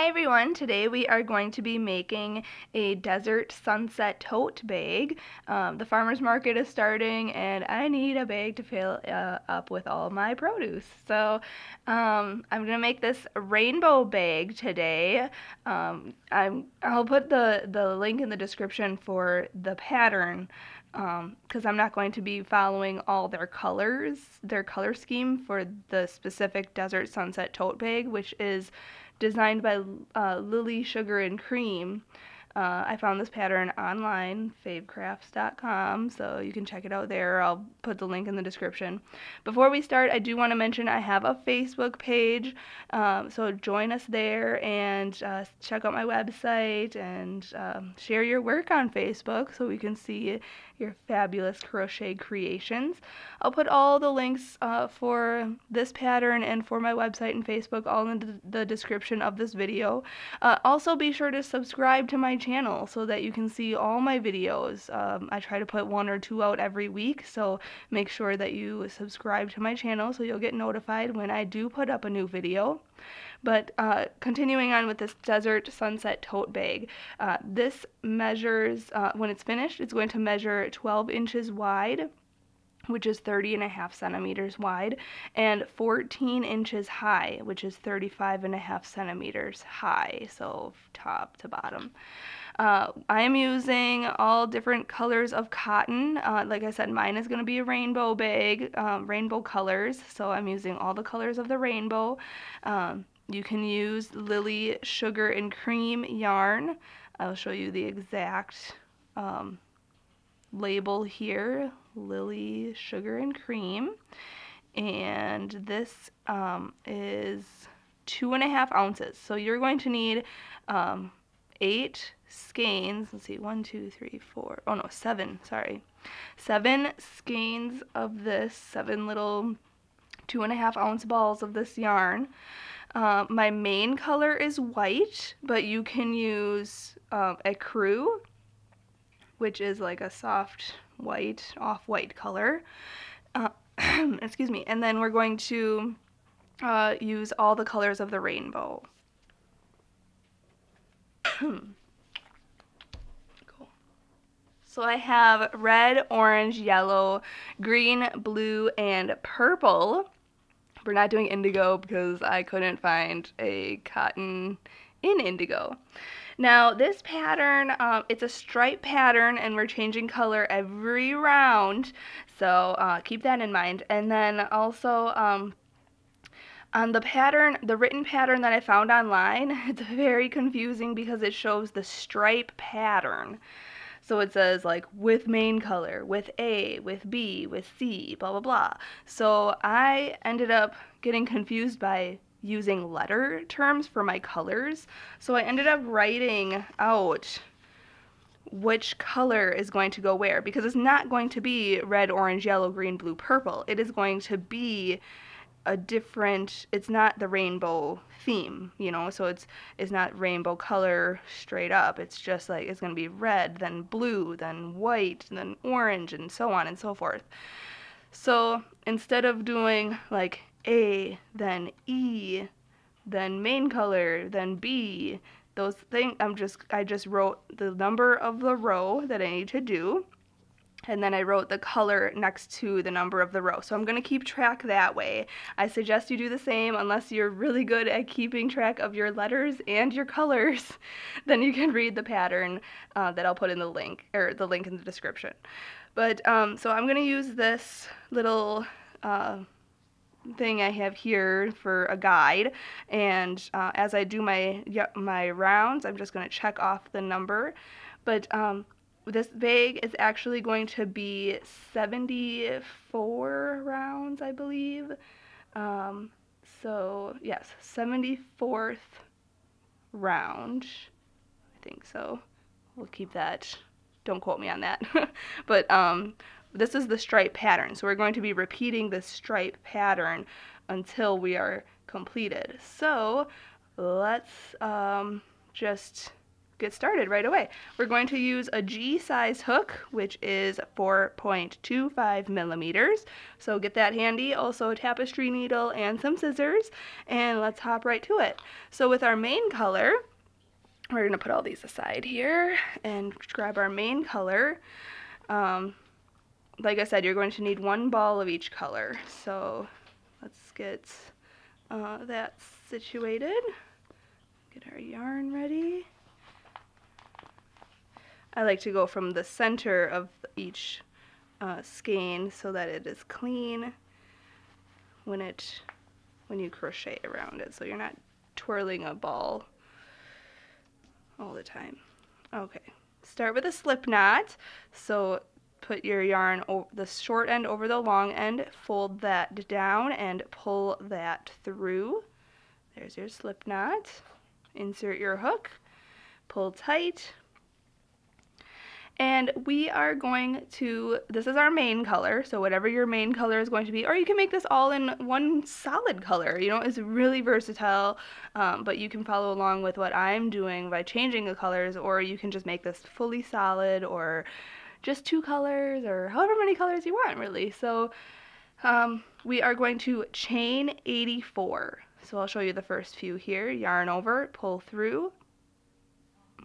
everyone, today we are going to be making a desert sunset tote bag. The farmer's market is starting and I need a bag to fill up with all my produce. So I'm going to make this rainbow bag today. I'll put the link in the description for the pattern because I'm not going to be following all their color scheme for the specific desert sunset tote bag, which is designed by Lily Sugar and Cream. I found this pattern online, favecrafts.com, so you can check it out there. I'll put the link in the description. Before we start, I do want to mention I have a Facebook page, so join us there and check out my website and share your work on Facebook so we can see your fabulous crochet creations. I'll put all the links for this pattern and for my website and Facebook all in the description of this video. Also be sure to subscribe to my channel so that you can see all my videos. I try to put 1 or 2 out every week, so make sure that you subscribe to my channel so you'll get notified when I do put up a new video. But continuing on with this desert sunset tote bag, this measures, when it's finished, it's going to measure 12 inches wide, which is 30.5 centimeters wide, and 14 inches high, which is 35.5 centimeters high, so top to bottom. I am using all different colors of cotton. Like I said, mine is going to be a rainbow bag, rainbow colors, so I'm using all the colors of the rainbow. You can use Lily Sugar and Cream yarn. I'll show you the exact label here, Lily Sugar and Cream. And this is 2.5 ounces. So you're going to need 8 skeins. Let's see, 1, 2, 3, 4. Oh no, 7. Sorry, 7 skeins of this. 7 little 2.5 ounce balls of this yarn. My main color is white, but you can use ecru, which is like a soft white, off-white color. Excuse me. And then we're going to use all the colors of the rainbow. Cool. So I have red, orange, yellow, green, blue, and purple. We're not doing indigo because I couldn't find a cotton in indigo. Now this pattern, it's a stripe pattern and we're changing color every round, so keep that in mind. And then also on the pattern, the written pattern that I found online, it's very confusing because it shows the stripe pattern. So it says like with main color, with A, with B, with C, blah blah blah. So I ended up getting confused by using letter terms for my colors. So I ended up writing out which color is going to go where, because it's not going to be red, orange, yellow, green, blue, purple. It is going to be a different, it's not the rainbow theme, you know, so it's not rainbow color straight up. It's just like it's going to be red, then blue, then white, then orange, and so on and so forth. So instead of doing like A, then E, then main color, then B, those things, I just wrote the number of the row that I need to do, and then I wrote the color next to the number of the row. So I'm going to keep track that way. I suggest you do the same unless you're really good at keeping track of your letters and your colors. Then you can read the pattern that I'll put in the link, or the link in the description. But so I'm going to use this little thing I have here for a guide, and as I do my rounds, I'm just going to check off the number. But this bag is actually going to be 74 rounds, I believe. So yes, 74th round. I think so. We'll keep that. Don't quote me on that. But this is the stripe pattern. So we're going to be repeating this stripe pattern until we are completed. So let's just get started right away. We're going to use a G size hook, which is 4.25 millimeters. So get that handy, also a tapestry needle and some scissors, and let's hop right to it. So with our main color, we're going to put all these aside here and grab our main color. Like I said, you're going to need one ball of each color. So let's get that situated. Get our yarn ready. I like to go from the center of each skein so that it is clean when you crochet around it, so you're not twirling a ball all the time. Okay, start with a slip knot. So put your yarn, the short end over the long end, fold that down and pull that through. There's your slip knot. Insert your hook, pull tight, and we are going to, this is our main color, so whatever your main color is going to be, or you can make this all in one solid color, you know, it's really versatile, but you can follow along with what I'm doing by changing the colors, or you can just make this fully solid, or just 2 colors, or however many colors you want, really. So we are going to chain 84. So I'll show you the first few here. Yarn over, pull through.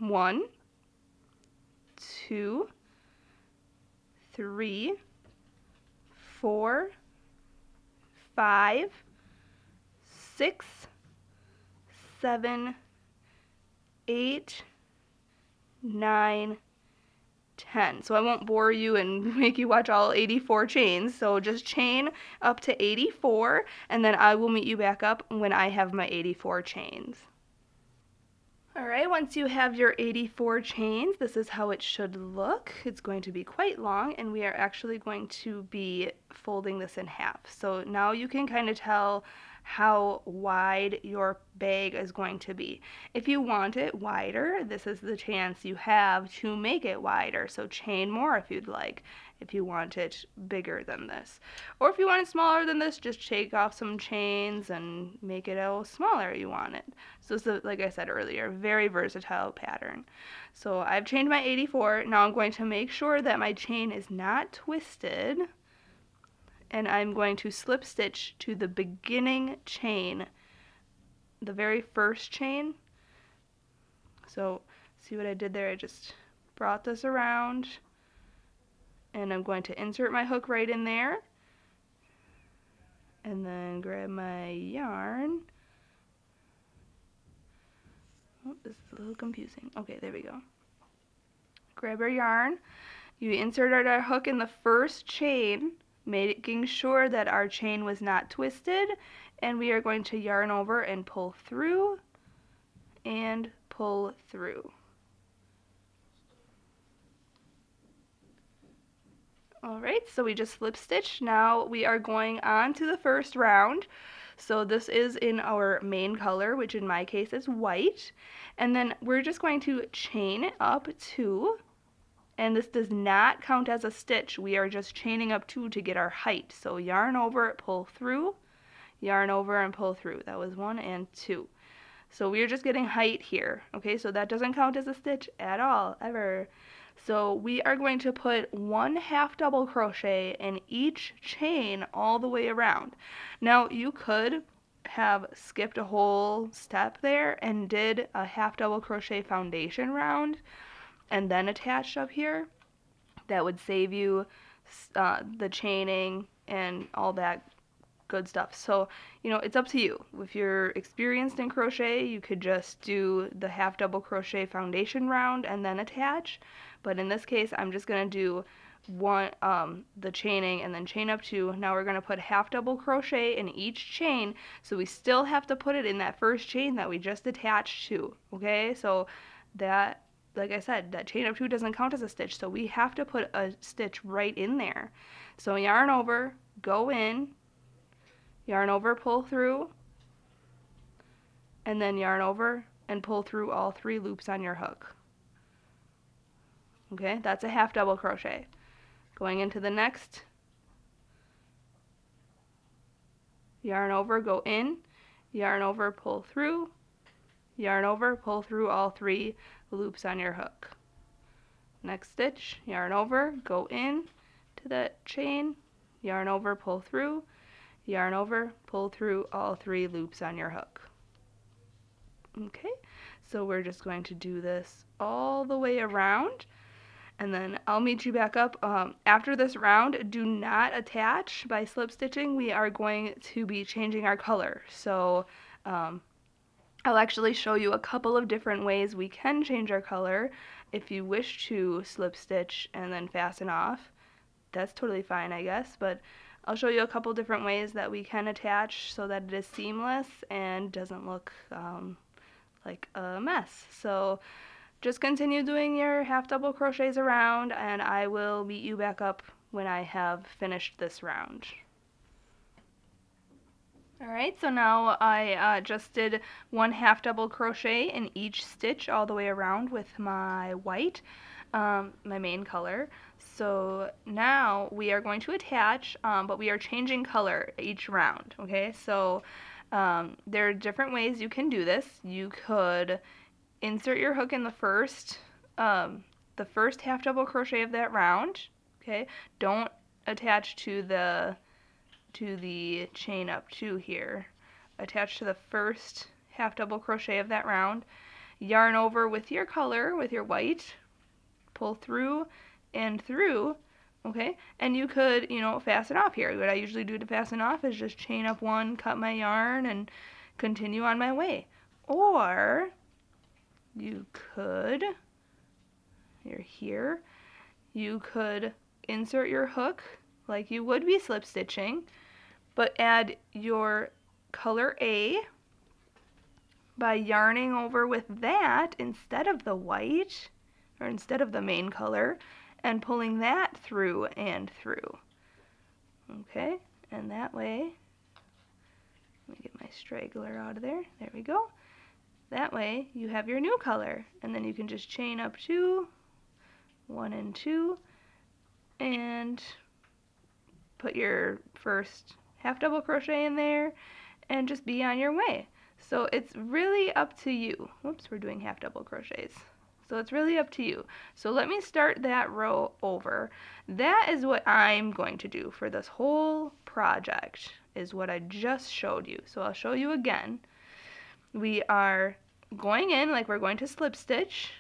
1, 2, 3, 4, 5, 6, 7, 8, 9, 10. So I won't bore you and make you watch all 84 chains. So just chain up to 84, and then I will meet you back up when I have my 84 chains. Alright, once you have your 84 chains, this is how it should look. It's going to be quite long, and we are actually going to be folding this in half. So now you can kind of tell how wide your bag is going to be. If you want it wider, this is the chance you have to make it wider. So chain more if you'd like, if you want it bigger than this. Or if you want it smaller than this, just take off some chains and make it how smaller you want it. So it's, like I said earlier, very versatile pattern. So I've chained my 84. Now I'm going to make sure that my chain is not twisted, and I'm going to slip stitch to the beginning chain, the very first chain. So see what I did there? I just brought this around, and I'm going to insert my hook right in there, and then grab my yarn. Oh, this is a little confusing. Okay, there we go. Grab our yarn. You insert our hook in the first chain, making sure that our chain was not twisted, and we are going to yarn over and pull through and pull through. Alright, so we just slip stitched. Now we are going on to the first round. So this is in our main color, which in my case is white, and then we're just going to chain up 2. And this does not count as a stitch. We are just chaining up 2 to get our height. So yarn over, pull through, yarn over and pull through. That was 1 and 2. So we're just getting height here. Okay, so that doesn't count as a stitch at all, ever. So we are going to put 1 half double crochet in each chain all the way around. Now you could have skipped a whole step there and did a half double crochet foundation round and then attached up here. That would save you the chaining and all that good stuff. So, you know, it's up to you. If you're experienced in crochet, you could just do the half double crochet foundation round and then attach. But in this case, I'm just going to do the chaining and then chain up 2. Now we're going to put half double crochet in each chain, so we still have to put it in that first chain that we just attached to. Okay, so that, like I said, that chain up 2 doesn't count as a stitch, so we have to put a stitch right in there. So yarn over, go in, yarn over, pull through, and then yarn over and pull through all 3 loops on your hook. Okay, that's a half double crochet. Going into the next, yarn over, go in, yarn over, pull through, yarn over, pull through all 3 loops on your hook. Next stitch, yarn over, go in to that chain, yarn over, pull through, yarn over, pull through all 3 loops on your hook. Okay, so we're just going to do this all the way around, and then I'll meet you back up after this round. Do not attach by slip stitching. We are going to be changing our color, so I'll actually show you a couple of different ways we can change our color. If you wish to slip stitch and then fasten off, that's totally fine, I guess, but I'll show you a couple different ways that we can attach so that it is seamless and doesn't look like a mess. So just continue doing your half double crochets around, and I will meet you back up when I have finished this round. Alright, so now I just did 1 half double crochet in each stitch all the way around with my white, my main color. So now we are going to attach, but we are changing color each round, okay? So there are different ways you can do this. You could insert your hook in the first half double crochet of that round, okay? Don't attach to the chain up 2 here. Attach to the first half double crochet of that round, yarn over with your color, with your white, pull through and through, okay? And you could, fasten off here. What I usually do to fasten off is just chain up 1, cut my yarn, and continue on my way. Or you could, you're here, you could insert your hook like you would be slip stitching, but add your color A by yarning over with that instead of the white, or instead of the main color, and pulling that through and through. Okay, and that way, let me get my straggler out of there, there we go. That way you have your new color, and then you can just chain up 2, 1 and 2, and put your first half double crochet in there and just be on your way. So it's really up to you. Whoops, we're doing half double crochets. So it's really up to you. So let me start that row over. That is what I'm going to do for this whole project, is what I just showed you. So I'll show you again. We are going in like we're going to slip stitch,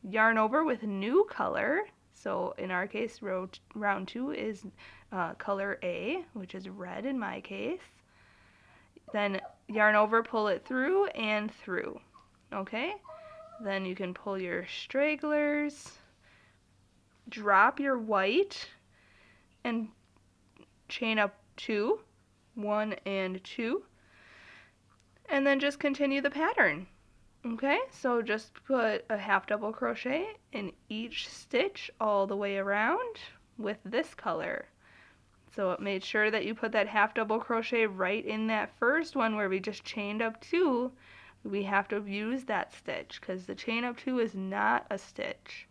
yarn over with new color. So in our case, round 2 is color A, which is red in my case. Then yarn over, pull it through and through. Okay? Then you can pull your stragglers, drop your white, and chain up 2, 1 and 2, and then just continue the pattern. Okay, so just put a half double crochet in each stitch all the way around with this color. So make sure that you put that half double crochet right in that first one where we just chained up 2. We have to use that stitch because the chain up 2 is not a stitch.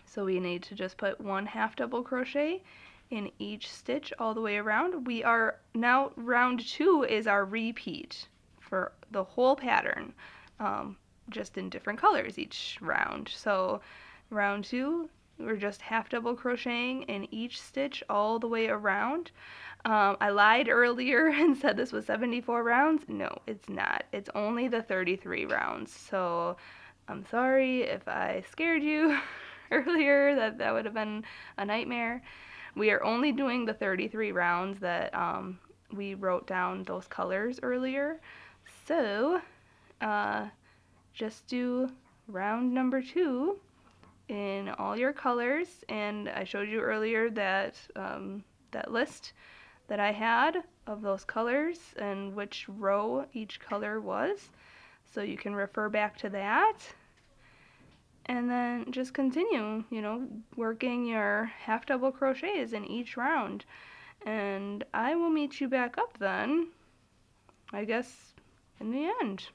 So we need to just put 1 half double crochet in each stitch all the way around. We are now, round 2 is our repeat for the whole pattern, just in different colors each round. So round 2, we're just half double crocheting in each stitch all the way around. I lied earlier and said this was 74 rounds. No, it's not. It's only the 33 rounds. So I'm sorry if I scared you earlier, that would have been a nightmare. We are only doing the 33 rounds that we wrote down those colors earlier. So just do round number 2 in all your colors, and I showed you earlier that that list that I had of those colors and which row each color was, so you can refer back to that, and then just continue, working your half double crochets in each round, and I will meet you back up then, I guess, in the end.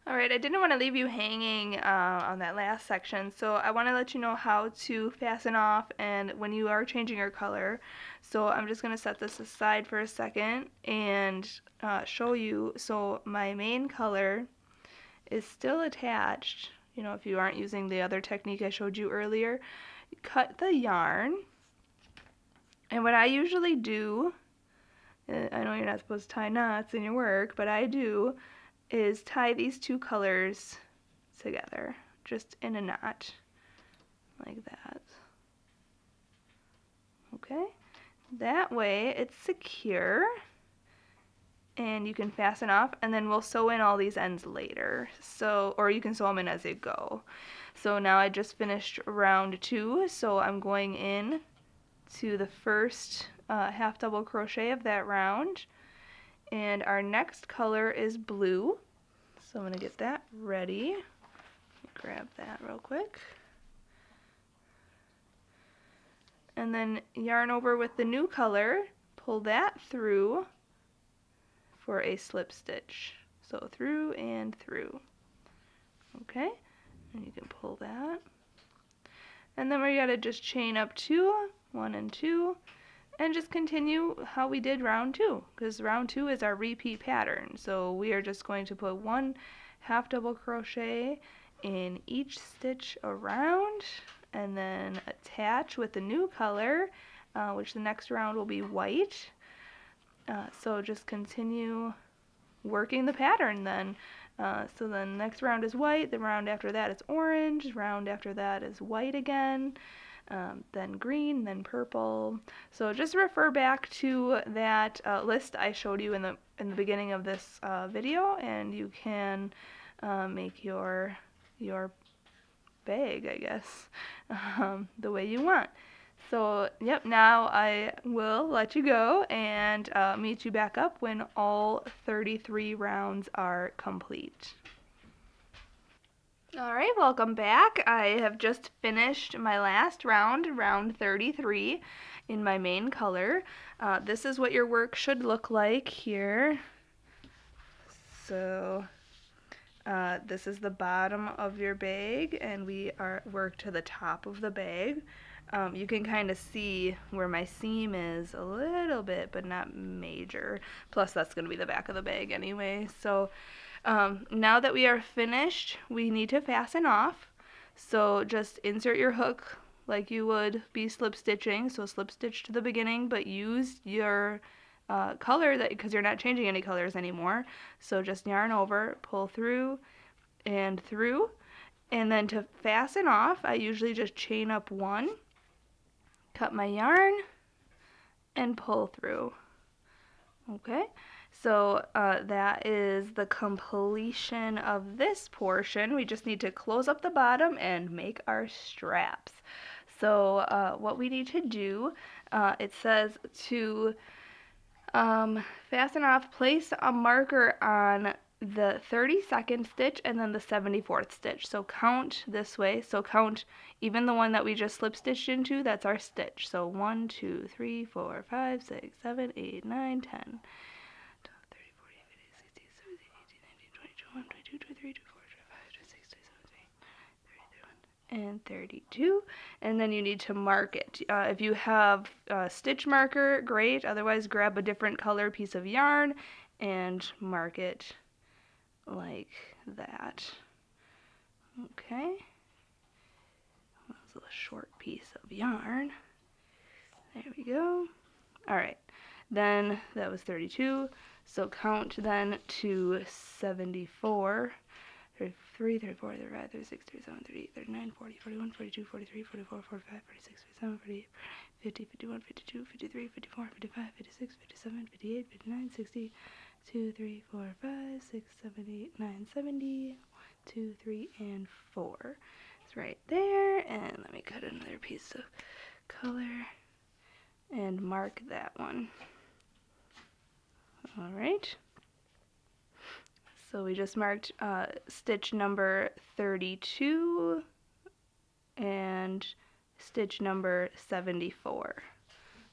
Alright, I didn't want to leave you hanging on that last section, so I want to let you know how to fasten off and when you are changing your color. So I'm just going to set this aside for a second and show you. So my main color is still attached. You know, if you aren't using the other technique I showed you earlier, cut the yarn. And what I usually do, I know you're not supposed to tie knots in your work, but I do, is tie these two colors together, just in a knot, like that. Okay, that way it's secure, and you can fasten off, and then we'll sew in all these ends later. So, or you can sew them in as you go. So now I just finished round 2, so I'm going in to the first half double crochet of that round, and our next color is blue. So I'm going to get that ready. Grab that real quick. And then yarn over with the new color, pull that through for a slip stitch. So through and through. Okay, and you can pull that. And then we gotta just chain up 2, 1 and 2, and just continue how we did round 2, because round 2 is our repeat pattern. So we are just going to put 1 half double crochet in each stitch around, and then attach with the new color, which the next round will be white. So just continue working the pattern then. So then next round is white, the round after that is orange, round after that is white again, then green, then purple. So just refer back to that list I showed you in the beginning of this video, and you can make your bag, I guess, the way you want. So, yep, now I will let you go and meet you back up when all 33 rounds are complete. Alright, welcome back. I have just finished my last round, round 33, in my main color. This is what your work should look like here. So, this is the bottom of your bag, and we work to the top of the bag. You can kind of see where my seam is a little bit, but not major. Plus, that's going to be the back of the bag anyway. So now that we are finished, we need to fasten off. So just insert your hook like you would be slip stitching. So slip stitch to the beginning, but use your color, because you're not changing any colors anymore. So just yarn over, pull through, and then to fasten off, I usually just chain up 1, cut my yarn, and pull through. Okay, so that is the completion of this portion. We just need to close up the bottom and make our straps. So what we need to do, it says to fasten off, place a marker on the 32nd stitch and then the 74th stitch. So count this way. So count even the one that we just slip stitched into, that's our stitch. So 1, 2, 3, 4, 5, 6, 7, 8, 9, 10, 12, 13, 14, 15, 16, 17, 18, 19, 20, 21, 22, 23, 24, 25, 26, 27, 28, 30, 31, and 32. And then you need to mark it. If you have a stitch marker, great. Otherwise, grab a different color piece of yarn and mark it like that. Okay. That's a short piece of yarn. There we go. Alright. Then that was 32. So count then to 74. 33, 34, 35, 36, 37, 38, 39, 40, 41, 42, 43, 44, 45, 46, 47, 48, 50, 51, 52, 53, 54, 55, 56, 57, 58, 59, 60, 2, 3, 4, 5, 6, 7, 8, 9, 70, 1, 2, 3, and 4. It's right there, and let me cut another piece of color and mark that one. Alright. So we just marked stitch number 32 and stitch number 74.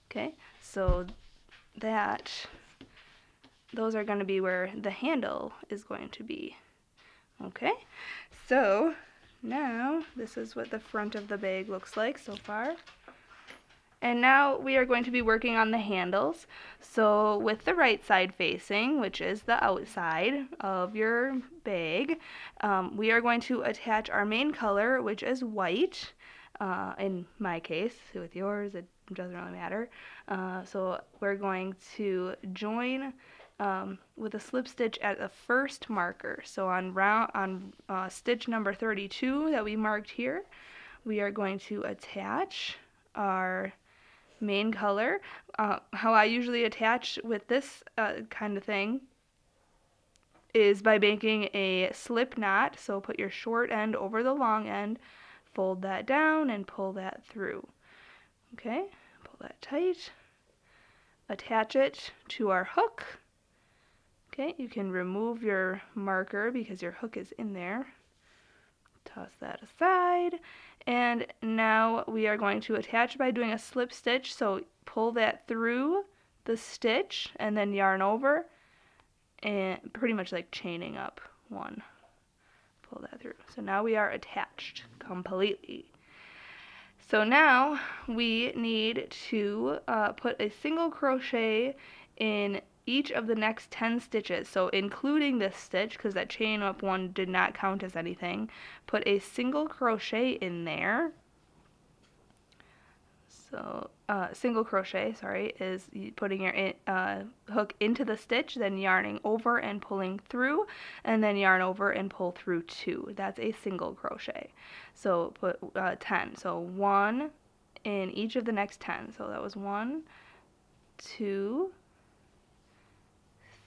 Okay, so those are going to be where the handle is going to be. Okay, so now this is what the front of the bag looks like so far. And now we are going to be working on the handles. So with the right side facing, which is the outside of your bag, we are going to attach our main color, which is white. In my case, with yours, it doesn't really matter. So we're going to join with a slip stitch at the first marker. So on stitch number 32 that we marked here, we are going to attach our main color. How I usually attach with this kind of thing is by making a slip knot. So put your short end over the long end, fold that down, and pull that through. Okay, pull that tight. Attach it to our hook. Okay, you can remove your marker because your hook is in there. Toss that aside, and now we are going to attach by doing a slip stitch. So pull that through the stitch and then yarn over, and pretty much like chaining up one. Pull that through. So now we are attached completely. So now we need to put a single crochet in each of the next 10 stitches, so including this stitch, because that chain up one did not count as anything. Put a single crochet in there. So single crochet, sorry, is putting your hook into the stitch, then yarning over and pulling through, and then yarn over and pull through 2. That's a single crochet. So put 10. So 1 in each of the next 10. So that was 1, 2,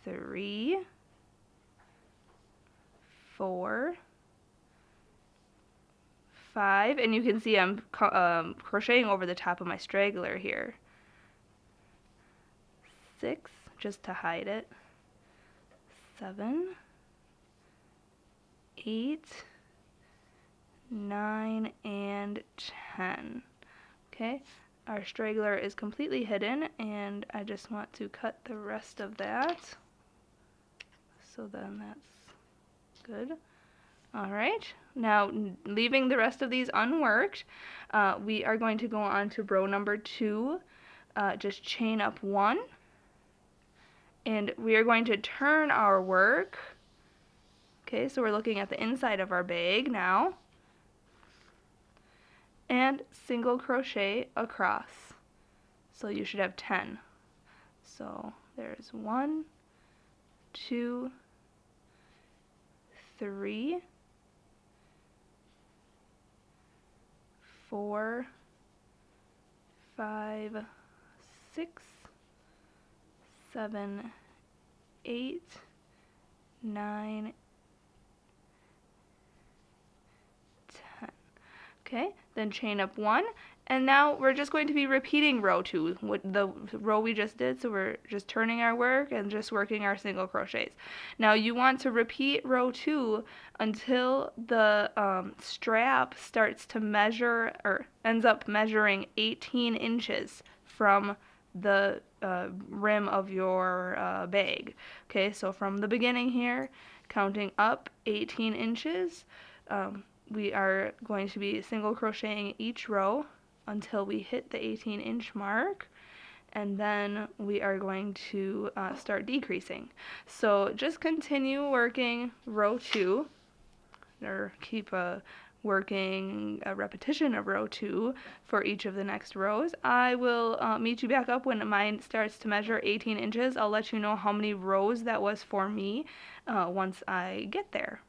3, 4, 5, and you can see I'm crocheting over the top of my straggler here. 6, just to hide it. 7, 8, 9, and 10. Okay, our straggler is completely hidden, and I just want to cut the rest of that. So then that's good. Alright, now leaving the rest of these unworked, we are going to go on to row number 2, just chain up 1, and we are going to turn our work. Okay, so we're looking at the inside of our bag now, and single crochet across. So you should have 10. So there's 1, 2, 3, 4, 5, 6, 7, 8, 9, 10. Okay, then chain up 1, and now we're just going to be repeating row 2, the row we just did. So we're just turning our work and just working our single crochets. Now you want to repeat row 2 until the strap starts to measure, or ends up measuring 18 inches from the rim of your bag. Okay, so from the beginning here, counting up 18 inches, we are going to be single crocheting each row until we hit the 18-inch mark, and then we are going to start decreasing. So just continue working row 2, or keep working a repetition of row 2 for each of the next rows. I will meet you back up when mine starts to measure 18 inches. I'll let you know how many rows that was for me once I get there.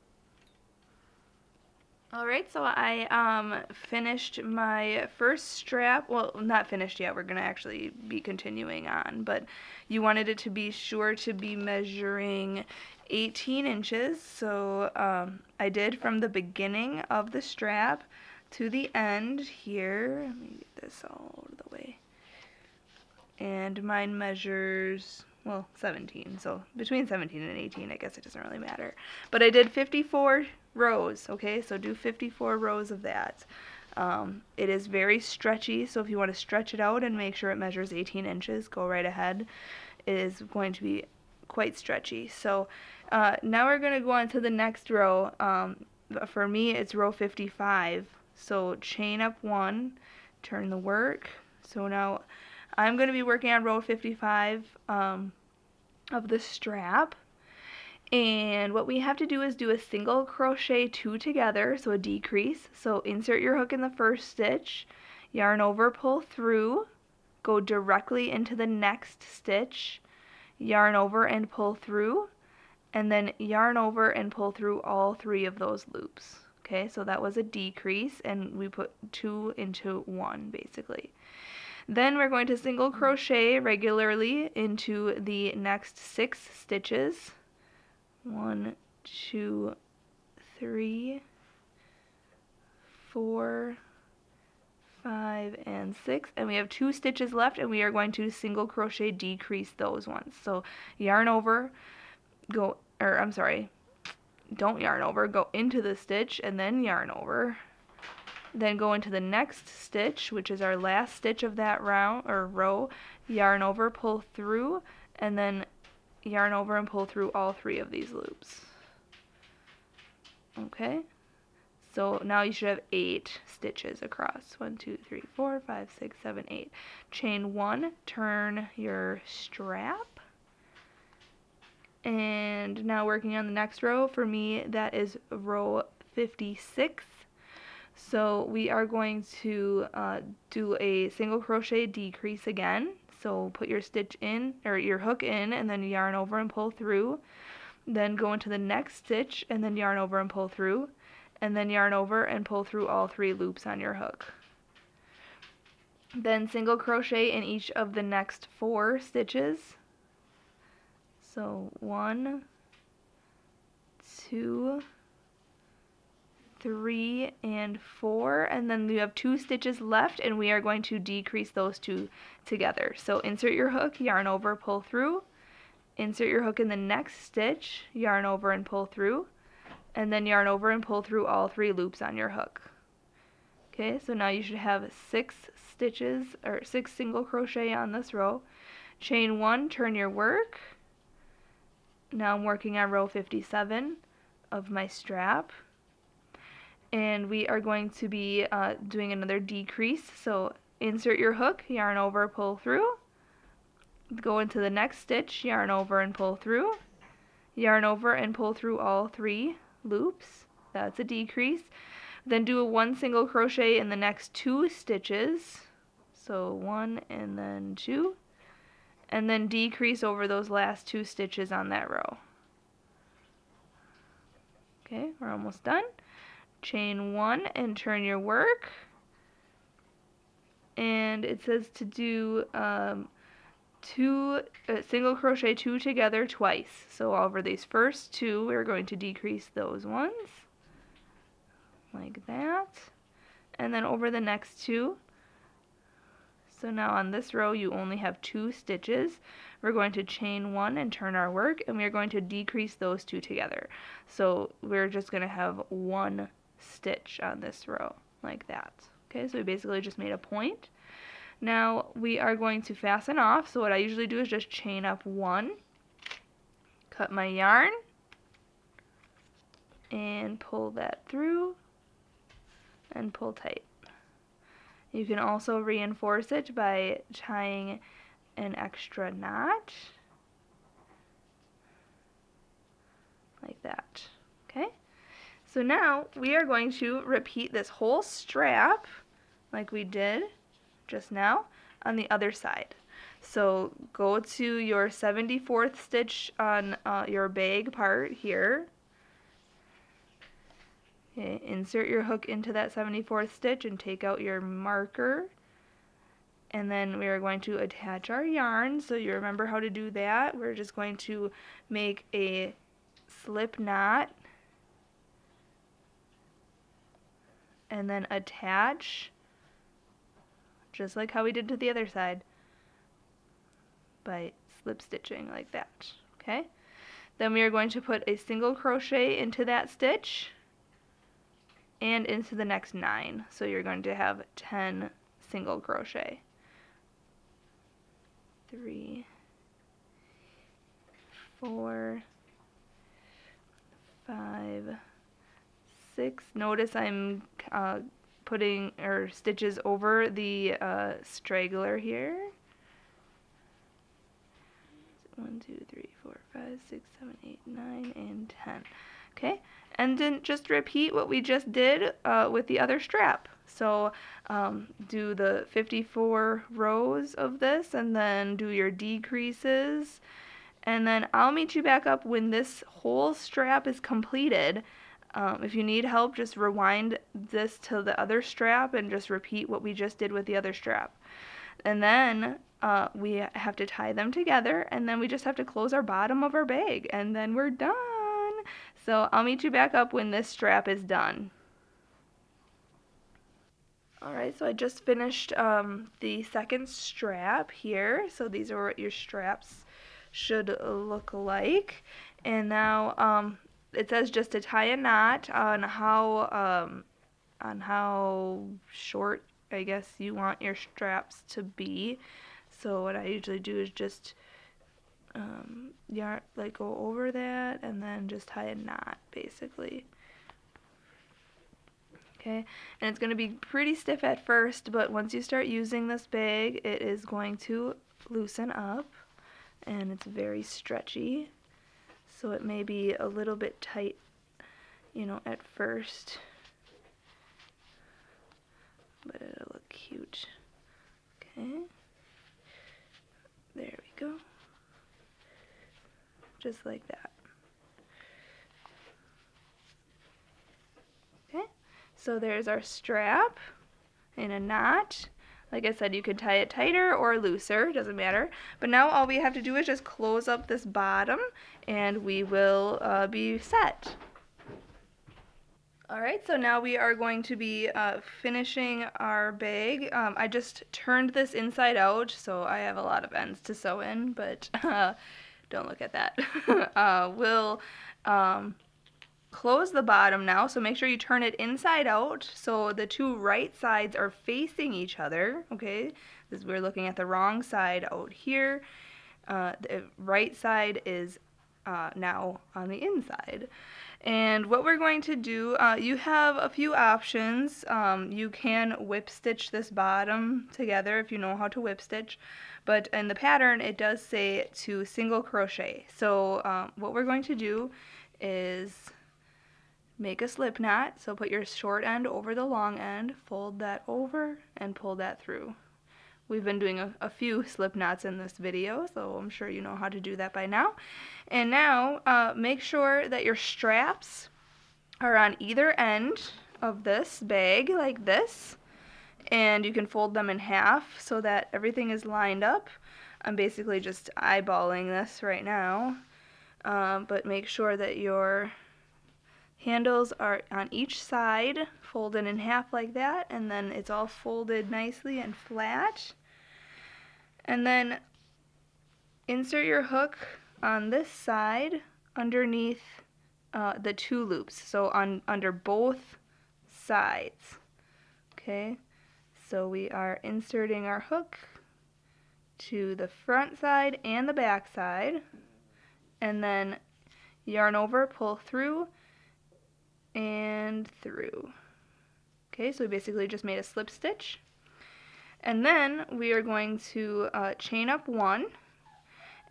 Alright, so I finished my first strap. Well, not finished yet. We're going to actually be continuing on. But you wanted it to be sure to be measuring 18 inches. So I did from the beginning of the strap to the end here. Let me get this all over the way. And mine measures, well, 17. So between 17 and 18, I guess it doesn't really matter. But I did 54 rows, okay? So do 54 rows of that. It is very stretchy, so if you want to stretch it out and make sure it measures 18 inches, go right ahead. It is going to be quite stretchy. So Now we're going to go on to the next row. For me, it's row 55. So chain up 1, turn the work. So now I'm going to be working on row 55 of the strap. And what we have to do is do a single crochet 2 together, so a decrease. So insert your hook in the first stitch, yarn over, pull through, go directly into the next stitch, yarn over and pull through, and then yarn over and pull through all 3 of those loops. Okay, so that was a decrease, and we put 2 into 1 basically. Then we're going to single crochet regularly into the next 6 stitches. 1, 2, 3, 4, 5, and 6, and we have 2 stitches left, and we are going to single crochet decrease those ones. So yarn over, don't yarn over, go into the stitch and then yarn over, then go into the next stitch, which is our last stitch of that row, yarn over, pull through, and then yarn over and pull through all 3 of these loops. Okay, so now you should have 8 stitches across. 1, 2, 3, 4, 5, 6, 7, 8. Chain 1, turn your strap. And now working on the next row, for me that is row 56. So we are going to do a single crochet decrease again. So put your stitch in, or your hook in, and then yarn over and pull through. Then go into the next stitch and then yarn over and pull through, and then yarn over and pull through all 3 loops on your hook. Then single crochet in each of the next 4 stitches. So 1, 2, 3, and 4, and then you have 2 stitches left, and we are going to decrease those 2 together. So insert your hook, yarn over, pull through, insert your hook in the next stitch, yarn over and pull through, and then yarn over and pull through all 3 loops on your hook. Okay, so now you should have 6 stitches, or 6 single crochet on this row. Chain 1, turn your work. Now I'm working on row 57 of my strap. And we are going to be doing another decrease. So insert your hook, yarn over, pull through, go into the next stitch, yarn over and pull through, yarn over and pull through all 3 loops. That's a decrease. Then do a 1 single crochet in the next 2 stitches. So 1 and then 2. And then decrease over those last 2 stitches on that row. Okay, we're almost done. Chain 1 and turn your work, and it says to do single crochet 2 together twice. So over these first 2 we're going to decrease those ones like that, and then over the next 2. So now on this row you only have 2 stitches. We're going to chain 1 and turn our work, and we're going to decrease those 2 together. So we're just going to have 1 stitch on this row like that. Okay, so we basically just made a point. Now we are going to fasten off. So what I usually do is just chain up 1, cut my yarn, and pull that through and pull tight. You can also reinforce it by tying an extra knot like that. Okay, so now we are going to repeat this whole strap like we did just now on the other side. So go to your 74th stitch on your bag part here. Okay, insert your hook into that 74th stitch and take out your marker. And then we are going to attach our yarn. So you remember how to do that. We're just going to make a slip knot and then attach, just like how we did to the other side, by slip stitching like that. Okay, then we are going to put a single crochet into that stitch and into the next 9. So you're going to have 10 single crochet. 3, 4, 5, 6. Notice I'm putting stitches over the straggler here. 1, 2, 3, 4, 5, 6, 7, 8, 9, and 10. Okay, and then just repeat what we just did with the other strap. So do the 54 rows of this, and then do your decreases, and then I'll meet you back up when this whole strap is completed. If you need help, just rewind this to the other strap and just repeat what we just did with the other strap. And then we have to tie them together, and then we just have to close our bottom of our bag, and then we're done. So I'll meet you back up when this strap is done. Alright, so I just finished the second strap here. So these are what your straps should look like. And now it says just to tie a knot on how short, I guess, you want your straps to be. So what I usually do is just go over that and then just tie a knot, basically. Okay, and it's going to be pretty stiff at first, but once you start using this bag, it is going to loosen up, and it's very stretchy, so it may be a little bit tight, at first, but it'll look cute. Okay, there we go, just like that. Okay, so there's our strap in a knot. Like I said, you could tie it tighter or looser, doesn't matter. But now all we have to do is just close up this bottom, and we will be set. Alright, so now we are going to be finishing our bag. I just turned this inside out, so I have a lot of ends to sew in, but don't look at that. We'll close the bottom now, so make sure you turn it inside out so the two right sides are facing each other. Okay, we're looking at the wrong side out here. The right side is now on the inside. And what we're going to do, you have a few options. You can whip stitch this bottom together if you know how to whip stitch, but in the pattern it does say to single crochet. So what we're going to do is make a slip knot. So put your short end over the long end, fold that over, and pull that through. We've been doing a few slip knots in this video, so I'm sure you know how to do that by now. And now make sure that your straps are on either end of this bag like this, and you can fold them in half so that everything is lined up. I'm basically just eyeballing this right now, but make sure that your handles are on each side, folded in half like that, and then it's all folded nicely and flat. And then insert your hook on this side underneath the two loops, so under both sides. Okay, so we are inserting our hook to the front side and the back side, and then yarn over, pull through, and through. Okay, so we basically just made a slip stitch. And then we are going to chain up one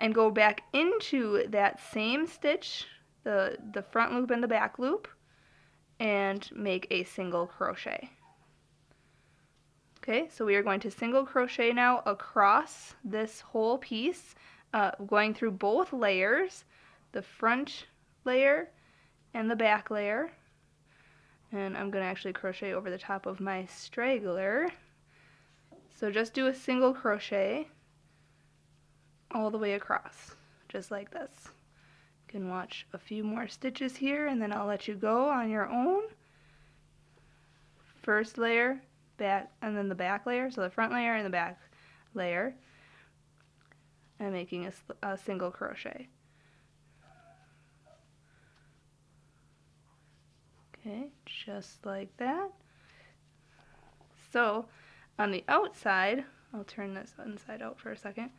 and go back into that same stitch, the front loop and the back loop, and make a single crochet. Okay, so we are going to single crochet now across this whole piece, going through both layers, the front layer and the back layer. And I'm going to actually crochet over the top of my straggler. So just do a single crochet all the way across, just like this. You can watch a few more stitches here, and then I'll let you go on your own. First layer, back, and then the back layer, so the front layer and the back layer, and making a single crochet. Okay, just like that. So on the outside, I'll turn this inside out for a second,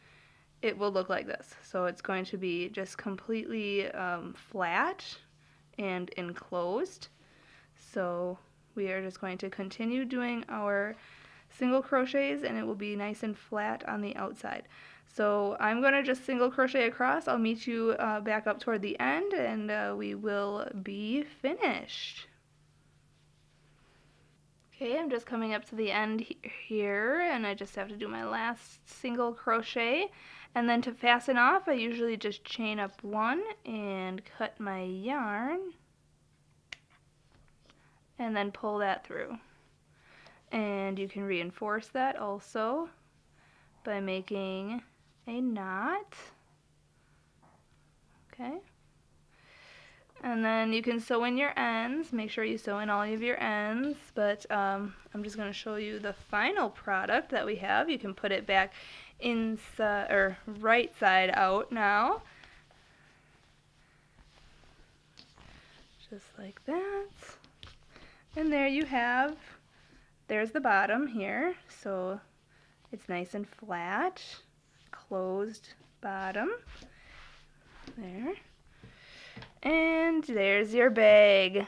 it will look like this. So it's going to be just completely flat, and enclosed. So we are just going to continue doing our single crochets, and it will be nice and flat on the outside. So I'm going to just single crochet across. I'll meet you back up toward the end, and we will be finished. Okay, I'm just coming up to the end here, and I just have to do my last single crochet. And then to fasten off, I usually just chain up one and cut my yarn, and then pull that through. And you can reinforce that also by making a knot. Okay. And then you can sew in your ends. Make sure you sew in all of your ends. But I'm just going to show you the final product that we have. You can put it back inside or right side out now. Just like that. And there you have, there's the bottom here. So it's nice and flat, closed bottom. There. And there's your bag.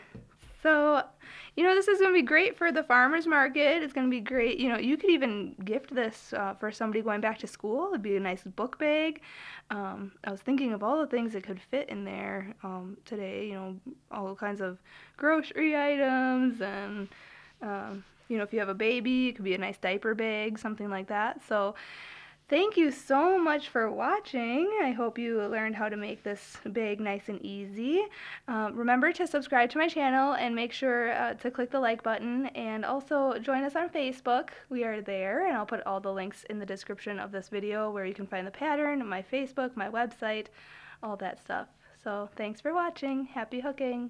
So, this is going to be great for the farmer's market. It's going to be great. You could even gift this for somebody going back to school. It'd be a nice book bag. I was thinking of all the things that could fit in there today. All kinds of grocery items and, if you have a baby, it could be a nice diaper bag, something like that. So, thank you so much for watching. I hope you learned how to make this bag nice and easy. Remember to subscribe to my channel and make sure to click the like button, and also join us on Facebook. We are there, and I'll put all the links in the description of this video where you can find the pattern, my Facebook, my website, all that stuff. So thanks for watching. Happy hooking!